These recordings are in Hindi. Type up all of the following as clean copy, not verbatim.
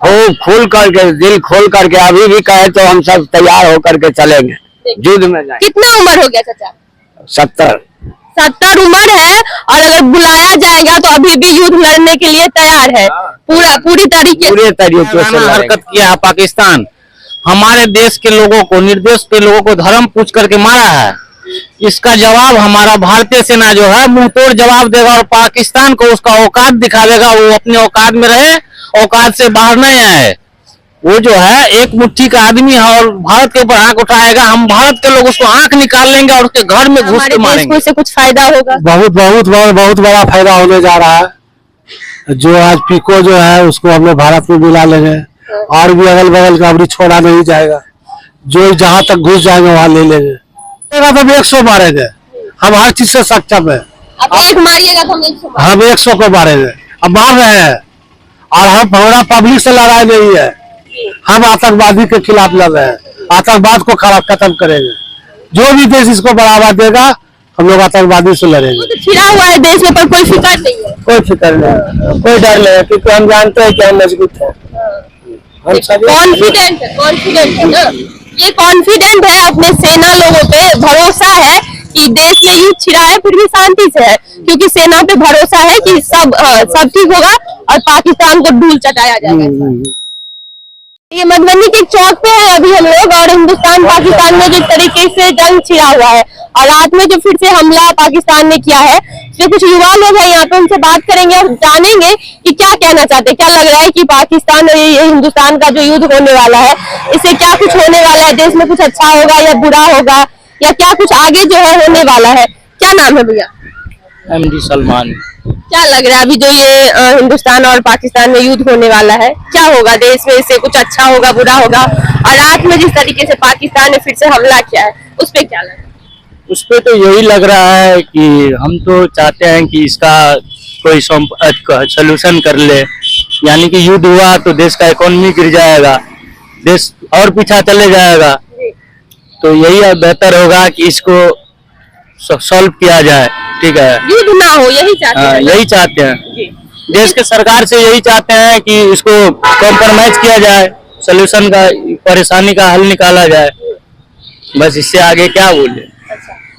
खूब खुल करके दिल खोल करके अभी भी कहे तो हम सब तैयार होकर के चलेंगे, युद्ध में जाएंगे। कितना उम्र हो गया चाचा? 70 उम्र है, और अगर बुलाया जाएगा तो अभी भी युद्ध लड़ने के लिए तैयार है, पूरी तरीके से हरकत किया है पाकिस्तान। हमारे देश के लोगों को, निर्देश के लोगों को धर्म पूछ करके मारा है। इसका जवाब हमारा भारतीय सेना जो है मुंह तोड़ जवाब देगा और पाकिस्तान को उसका औकात दिखावेगा। वो अपने औकात में रहे, औकात से बाहर नहीं आए। वो जो है एक मुट्ठी का आदमी है और भारत के ऊपर आंख उठाएगा। हम भारत के लोग उसको आंख निकाल लेंगे और उसके घर में घुस के मारेंगे। इससे कुछ फायदा होगा? बहुत बड़ा फायदा होने जा रहा है। जो आज पीको जो है उसको हम लोग भारत में मिला लेंगे और भी अगल बगल का अभी छोड़ा नहीं जाएगा। जो जहाँ तक घुस जाएंगे वहाँ ले लेंगे। तो 100 मारेंगे, हम हर चीज से सक्षम है। एक मारिएगा तो हम 100 को मारेंगे, अब मार रहे हैं। और हम हमारा पब्लिक से लड़ाई नहीं है, हम आतंकवादी के खिलाफ लड़ रहे हैं। आतंकवाद को खत्म करेंगे। जो भी देश इसको बढ़ावा देगा हम लोग आतंकवादी से लड़ेंगे। तो छिड़ा हुआ है देश में, पर कोई फिक्र नहीं है। कोई फिक्र नहीं, कोई डर नहीं, क्योंकि हम जानते हैं कि हम मजबूत हैं। हम कॉन्फिडेंट है ना, ये कॉन्फिडेंट है, अपने सेना लोगों पे भरोसा है कि देश में युद्ध छिड़ा है फिर भी शांति से है, क्योंकि सेना पे भरोसा है कि सब ठीक होगा और पाकिस्तान को धूल चटाया जाएगा। ये मधुबनी के चौक पे है अभी हम लोग, और हिंदुस्तान पाकिस्तान में जिस तरीके से जंग छिड़ा हुआ है और रात में जो फिर से हमला पाकिस्तान ने किया है, इसमें कुछ युवा लोग हैं यहाँ पे, उनसे बात करेंगे और जानेंगे कि क्या कहना चाहते हैं। क्या लग रहा है कि पाकिस्तान और ये हिंदुस्तान का जो युद्ध होने वाला है, इससे क्या कुछ होने वाला है, देश में कुछ अच्छा होगा या बुरा होगा, या क्या कुछ आगे जो है होने वाला है। क्या नाम है भैया? MD सलमान। क्या लग रहा है अभी जो ये हिंदुस्तान और पाकिस्तान में युद्ध होने वाला है, क्या होगा देश में, इससे कुछ अच्छा होगा बुरा होगा? और रात में जिस तरीके से पाकिस्तान ने फिर से हमला किया है, उस पे क्या लग रहा है? उस पे तो यही लग रहा है कि हम तो चाहते हैं कि इसका कोई सोल्यूशन कर ले। यानी कि युद्ध हुआ तो देश का इकोनॉमी गिर जाएगा, देश और पीछा चले जाएगा। तो यही बेहतर होगा कि इसको सॉल्व किया जाए। ठीक है, युद्ध ना हो, यही चाहते हैं। यही चाहते हैं, देश के सरकार से यही चाहते हैं कि इसको कॉम्प्रोमाइज किया जाए, सोल्यूशन का, परेशानी का हल निकाला जाए। बस इससे आगे क्या बोले।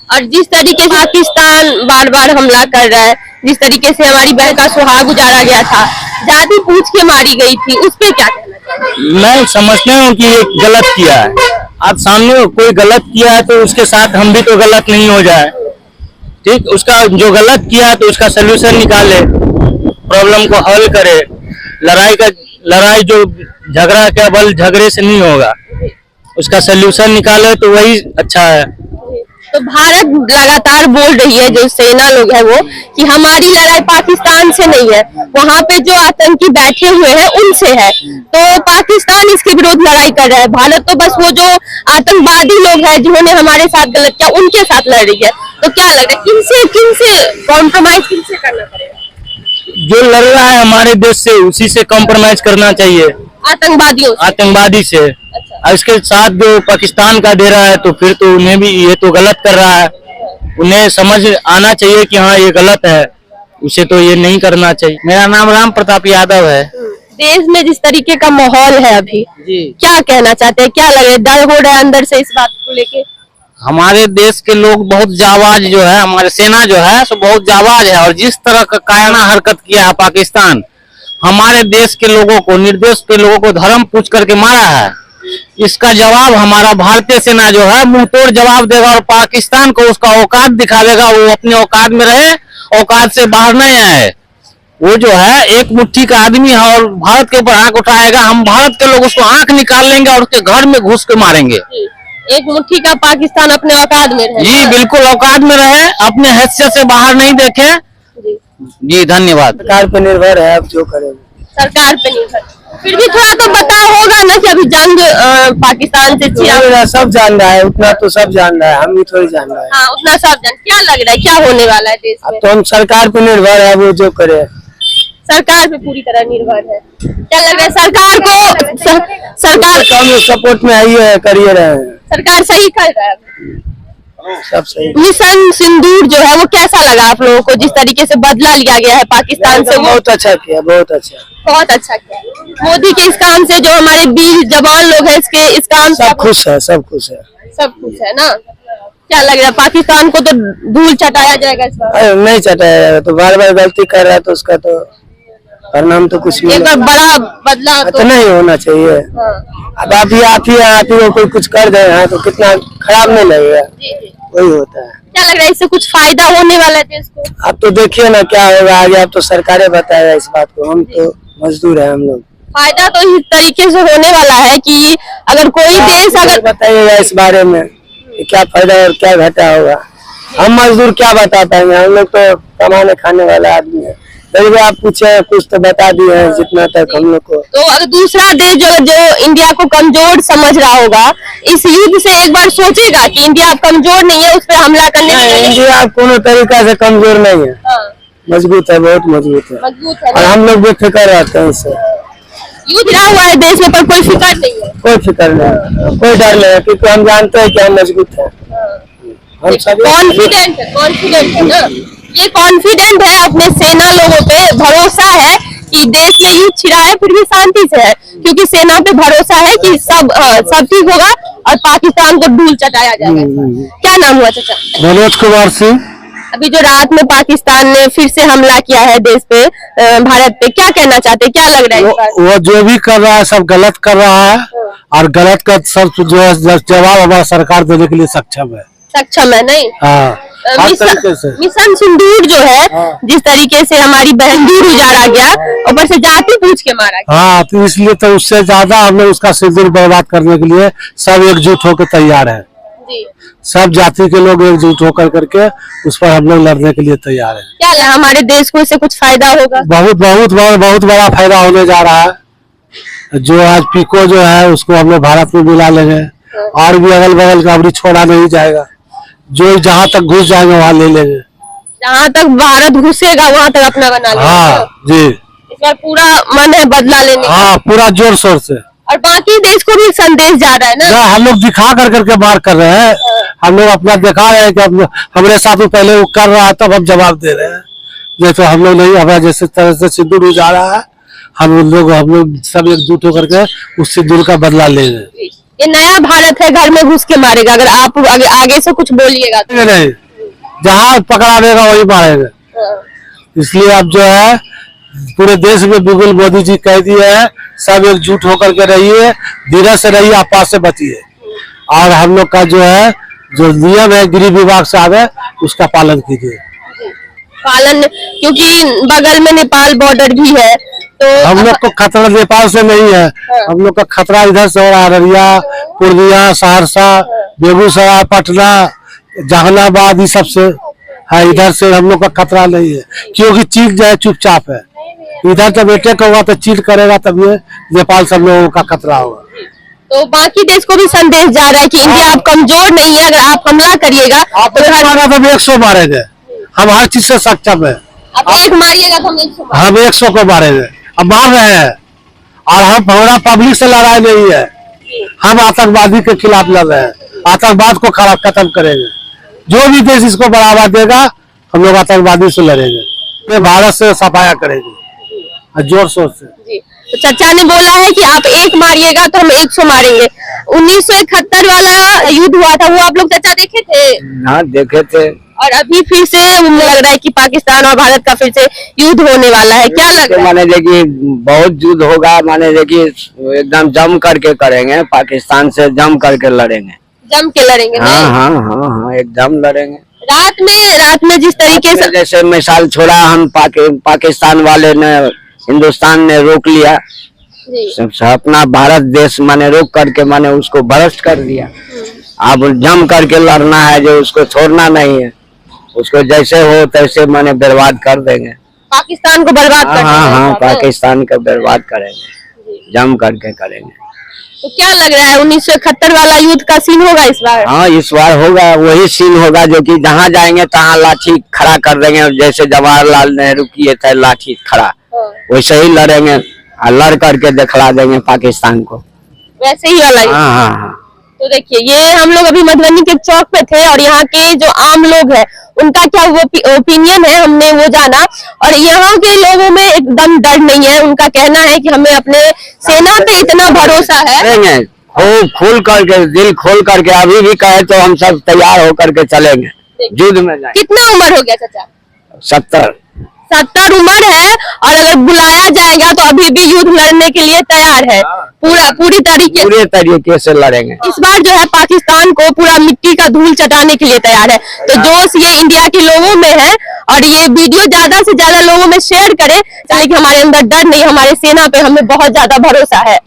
और जिस तरीके से पाकिस्तान बार बार हमला कर रहा है, जिस तरीके से हमारी बहन का सुहाग उजाड़ा गया था, जाति पूछ के मारी गई थी, उस पे क्या कहना चाहिए? मैं समझता हूँ कि ये गलत किया है। आज सामने कोई गलत किया है तो उसके साथ हम भी तो गलत नहीं हो जाए। ठीक, उसका जो गलत किया है तो उसका सोल्यूशन निकाले, प्रॉब्लम को हल करे। लड़ाई जो झगड़ा के बल झगड़े से नहीं होगा, उसका सोल्यूशन निकाले तो वही अच्छा है। तो भारत लगातार बोल रही है, जो सेना लोग है वो, कि हमारी लड़ाई पाकिस्तान से नहीं है, वहाँ पे जो आतंकी बैठे हुए हैं उनसे है। तो पाकिस्तान इसके विरोध लड़ाई कर रहा है, भारत तो बस वो जो आतंकवादी लोग हैं जिन्होंने हमारे साथ गलत किया उनके साथ लड़ रही है। तो क्या लग रहा है, किनसे कॉम्प्रोमाइज किनसे करना पड़ेगा? जो लड़ रहा है हमारे देश से, उसी से कॉम्प्रोमाइज करना चाहिए, आतंकवादी से। अच्छा। इसके साथ जो पाकिस्तान का दे रहा है तो फिर तो उन्हें भी ये तो गलत कर रहा है। उन्हें समझ आना चाहिए कि हाँ ये गलत है, उसे तो ये नहीं करना चाहिए। मेरा नाम राम प्रताप यादव है। देश में जिस तरीके का माहौल है अभी जी, क्या कहना चाहते हैं? क्या लगे, डर हो रहा है अंदर से इस बात को लेके? हमारे देश के लोग बहुत जाबाज जो है, हमारे सेना जो है सो बहुत जाबाज है, और जिस तरह का कायरना हरकत किया है पाकिस्तान, हमारे देश के लोगों को, निर्देश के लोगों को धर्म पूछ करके मारा है। इसका जवाब हमारा भारतीय सेना जो है मुंह तोड़ जवाब देगा और पाकिस्तान को उसका औकात दिखावेगा। वो अपने औकात में रहे, औकात से बाहर नहीं आए। वो जो है एक मुट्ठी का आदमी है और भारत के ऊपर आंख उठाएगा। हम भारत के लोग उसको आंख निकाल लेंगे और उसके घर में घुस के मारेंगे। एक मुट्ठी का पाकिस्तान अपने औकात में रहे। जी बिल्कुल, औकात में रहे, अपने हैसियत से बाहर नहीं देखे। जी धन्यवाद। सरकार पर निर्भर है, अब जो करेंगे सरकार पे निर्भर। फिर भी थोड़ा तो पता होगा ना कि अभी जंग पाकिस्तान से छिड़ा। सब जान रहा है, उतना तो सब जान रहा है, हम भी थोड़ी जान रहे हैं। हाँ, उतना सब जान। क्या लग रहा है क्या होने वाला है देश में? तो हम सरकार पर निर्भर है, वो जो करे। सरकार पे पूरी तरह निर्भर है। क्या लग रहा है सरकार को? सरकार कम सपोर्ट में आई है, करिए रहे हैं। सरकार सही कर रहा है। सब सही। मिशन सिंदूर जो है वो कैसा लगा आप लोगों को, जिस तरीके से बदला लिया गया है पाकिस्तान से? वो बहुत अच्छा किया, बहुत अच्छा, बहुत अच्छा किया मोदी के इस काम से। जो हमारे वीर जवान लोग हैं इसके इस काम से सब खुश है, सब खुश है। सब कुछ है ना। क्या लग रहा है पाकिस्तान को तो धूल चटाया जाएगा इस बार? अरे नहीं चटाया जाएगा, तो बार बार गलती कर रहा है तो उसका तो परिणाम तो कुछ एक बार बड़ा बदला तो नहीं होना चाहिए। हाँ। अब आप ही को कोई कुछ कर दे हैं तो कितना खराब नहीं लगेगा, जी जी। वही होता है। क्या लग रहा है इससे कुछ फायदा होने वाला है देश को? अब तो देखिए ना क्या होगा आगे, अब तो सरकारें बताएगा इस बात को, हम तो मजदूर है हम लोग। फायदा तो इस तरीके से होने वाला है कि अगर कोई देश अगर बताइएगा इस बारे में कि क्या फायदा और क्या घाटा होगा। हम मजदूर क्या बता पाएंगे, हम लोग तो कमाने खाने वाला आदमी है। फिर आप पूछे कुछ तो बता दिए हैं जितना तक हम लोग को। तो अगर दूसरा देश जो इंडिया को कमजोर समझ रहा होगा, इस युद्ध से एक बार सोचेगा कि इंडिया अब कमजोर नहीं है, उस पर हमला करने नहीं, इंडिया कोनो तरीका से कमजोर नहीं है, मजबूत है, बहुत मजबूत है। मजबूत है और ना? हम लोग बेफिक्र रहते हैं इससे। युद्ध रहा हुआ है देश में पर कोई फिक्र नहीं है। कोई फिक्र नहीं, कोई डर नहीं है, क्योंकि हम जानते हैं कि हम मजबूत हैं। हम सभी कॉन्फिडेंट है ना। ये कॉन्फिडेंट है, अपने सेना लोगों पे भरोसा है कि देश में युद्ध छिड़ा है फिर भी शांति से है, क्योंकि सेना पे भरोसा है कि सब ठीक होगा और पाकिस्तान को धूल चटाया जाएगा। क्या नाम हुआ चाचा? मनोज कुमार सिंह। अभी जो रात में पाकिस्तान ने फिर से हमला किया है देश पे, भारत पे, क्या कहना चाहते हैं? क्या लग रहा है इस बार? वो जो भी कर रहा है सब गलत कर रहा है, और गलत का सब जो है जवाब हमारा सरकार देने के लिए सक्षम है। सक्षम है नहीं? हाँ, हर तरीके से। मिशन सिंदूर जो है, जिस तरीके से हमारी बहन दूर उजाड़ा गया, ऊपर से जाति पूछ के मारा गया। हाँ, तो इसलिए तो उससे ज्यादा हम लोग उसका सिंदूर बर्बाद करने के लिए सब एकजुट होकर तैयार है। जी। सब जाति के लोग एकजुट होकर करके उस पर हम लोग लड़ने के लिए तैयार है। क्या लगा हमारे देश को इससे कुछ फायदा होगा? बहुत बड़ा फायदा होने जा रहा है। जो आज पीको जो है उसको हम लोग भारत में मिला लेंगे, और भी अगल बगल का अभी छोड़ा नहीं जाएगा। जो जहाँ तक घुस जाएंगे वहाँ ले लेंगे। जहाँ तक भारत घुसेगा वहाँ तक अपना बना लेगा। हाँ जी, इस बार पूरा मन है बदला लेने का। हाँ, पूरा जोर शोर से। और बाकी देश को भी संदेश जा रहा है ना। हम लोग दिखा कर करके मार कर रहे हैं, हम लोग अपना दिखा रहे हैं कि हमारे साथ वो पहले वो कर रहा है तब हम जवाब दे रहे हैं। जैसे हम लोग नहीं, हमारा जैसे तरह से सिंदूर जा रहा है, हम लोग सब एकजुट होकर के उस सिंदूर का बदला लेंगे। ये नया भारत है, घर में घुस के मारेगा। अगर आप आगे से कुछ बोलिएगा तो नहीं, जहाँ पकड़ा देगा वही मारेगा। इसलिए अब जो है पूरे देश में बिल्कुल मोदी जी कह दिए हैं, सब एकजुट होकर के रहिए, धीरे से रहिए, आपस से बचिए, और हम लोग का जो है जो नियम है गृह विभाग से आगे उसका पालन कीजिए। पालन, क्योंकि बगल में नेपाल बॉर्डर भी है, तो हम लोग को खतरा नेपाल से नहीं है, हम लोग का खतरा इधर से हो रहा है, अररिया, पूर्णिया, सहरसा, बेगूसराय, पटना, जहानाबाद, ये सबसे है। इधर से हम लोग का खतरा नहीं है, क्योंकि चीन जो है चुपचाप है। इधर जब अटैक होगा तो चीन करेगा, तब ये नेपाल सब लोगों का खतरा होगा। तो बाकी देश को भी संदेश जा रहा है कि इंडिया आप कमजोर नहीं है, अगर आप हमला करिएगा आप 100 मारेंगे, हम हर चीज से सक्षम है। आप एक मारिएगा तो हम 100 हम 100 को मारेंगे, अब मार रहे हैं। और हम हमारा पब्लिक से लड़ाई नहीं है, हम आतंकवादी के खिलाफ लड़ रहे हैं, आतंकवाद को खत्म करेंगे। जो भी देश इसको बढ़ावा देगा हम लोग आतंकवादी से लड़ेंगे, भारत से सफाया करेंगे जोर शोर से। तो चाचा ने बोला है कि आप एक मारिएगा तो हम 100 मारेंगे। 1971 वाला युद्ध हुआ था, वो आप लोग चाचा देखे थे? हाँ देखे थे। और अभी फिर से लग रहा है कि पाकिस्तान और भारत का फिर से युद्ध होने वाला है। क्या लग रहा है? माने देखिए बहुत युद्ध होगा, माने देखिए एकदम जम करके करेंगे, पाकिस्तान से जम करके लड़ेंगे। जम के लड़ेंगे? हाँ, एकदम लड़ेंगे। रात में जिस तरीके से जैसे मिसाल छोड़ा, हम पाकिस्तान वाले ने, हिंदुस्तान ने रोक लिया, अपना भारत देश माने रोक करके माने उसको भ्रष्ट कर दिया। अब जम करके लड़ना है, जो उसको छोड़ना नहीं है, उसको जैसे हो तैसे माने बर्बाद कर देंगे। पाकिस्तान को बर्बाद कर देंगे। हाँ, पाकिस्तान को बर्बाद करेंगे, जम करके करेंगे। तो क्या लग रहा है 1971 वाला युद्ध का सीन होगा इस बार? हाँ, इस बार होगा, वही सीन होगा जो कि जहाँ जाएंगे तहाँ लाठी खड़ा कर देंगे। जैसे जवाहरलाल नेहरू किए थे लाठी खड़ा, वैसे ही लड़ेंगे और लड़ करके दिखला देंगे पाकिस्तान को, वैसे ही वाला। हाँ। तो देखिए, ये हम लोग अभी मधुबनी के चौक पे थे और यहाँ के जो आम लोग हैं उनका क्या वो ओपिनियन है हमने वो जाना। और यहाँ के लोगों में एकदम डर नहीं है। उनका कहना है कि हमें अपने सेना पे इतना भरोसा है। खूब खोल करके, दिल खोल करके अभी भी कहे तो हम सब तैयार होकर के चलेंगे, युद्ध में जाएंगे। कितना उम्र हो गया चाचा? 70 उम्र है और अगर बुलाया जाएगा तो अभी भी युद्ध लड़ने के लिए तैयार है। पूरी तरीके से लड़ेंगे। इस बार जो है पाकिस्तान को पूरा मिट्टी का धूल चटाने के लिए तैयार है। तो जोश ये इंडिया के लोगों में है और ये वीडियो ज्यादा से ज्यादा लोगों में शेयर करें, ताकि हमारे अंदर डर नहीं, हमारे सेना पे हमें बहुत ज्यादा भरोसा है।